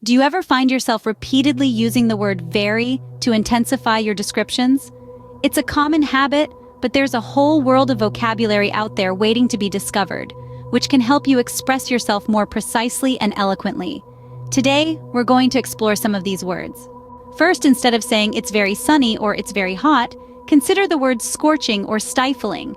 Do you ever find yourself repeatedly using the word very to intensify your descriptions? It's a common habit, but there's a whole world of vocabulary out there waiting to be discovered, which can help you express yourself more precisely and eloquently. Today, we're going to explore some of these words. First, instead of saying it's very sunny or it's very hot, consider the words scorching or stifling.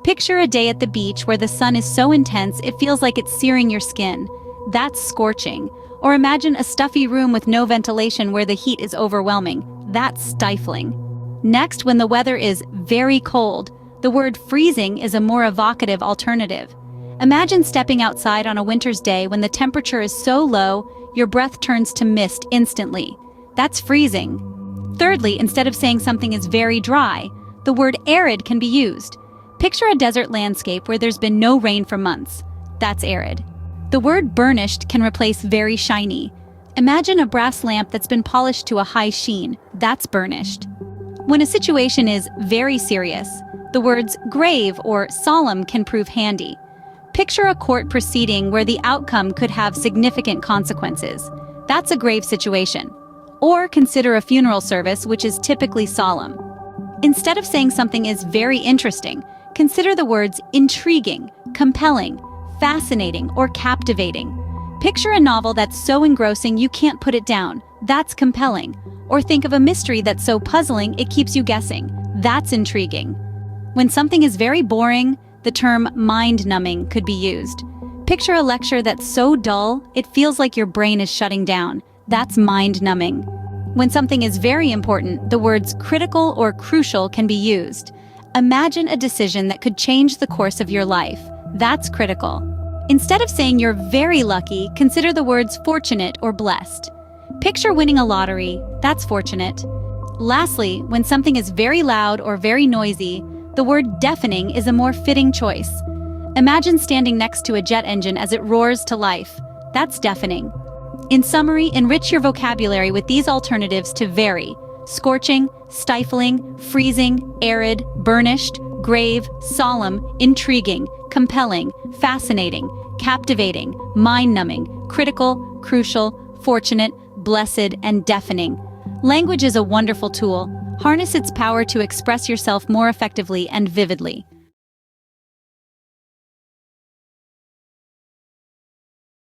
Picture a day at the beach where the sun is so intense it feels like it's searing your skin. That's scorching. Or imagine a stuffy room with no ventilation where the heat is overwhelming. That's stifling. Next, when the weather is very cold, the word freezing is a more evocative alternative. Imagine stepping outside on a winter's day when the temperature is so low, your breath turns to mist instantly. That's freezing. Thirdly, instead of saying something is very dry, the word arid can be used. Picture a desert landscape where there's been no rain for months. That's arid. The word burnished can replace very shiny. Imagine a brass lamp that's been polished to a high sheen. That's burnished. When a situation is very serious, the words grave or solemn can prove handy. Picture a court proceeding where the outcome could have significant consequences. That's a grave situation. Or consider a funeral service, which is typically solemn. Instead of saying something is very interesting, consider the words intriguing, compelling, fascinating, or captivating. Picture a novel that's so engrossing you can't put it down. That's compelling. Or think of a mystery that's so puzzling it keeps you guessing. That's intriguing. When something is very boring, the term mind-numbing could be used. Picture a lecture that's so dull it feels like your brain is shutting down. That's mind-numbing. When something is very important, the words critical or crucial can be used. Imagine a decision that could change the course of your life. That's critical. Instead of saying you're very lucky, consider the words fortunate or blessed. Picture winning a lottery. That's fortunate. Lastly, when something is very loud or very noisy, the word deafening is a more fitting choice. Imagine standing next to a jet engine as it roars to life. That's deafening. In summary, enrich your vocabulary with these alternatives to very: scorching, stifling, freezing, arid, burnished, grave, solemn, intriguing, compelling, fascinating, captivating, mind-numbing, critical, crucial, fortunate, blessed, and deafening. Language is a wonderful tool. Harness its power to express yourself more effectively and vividly.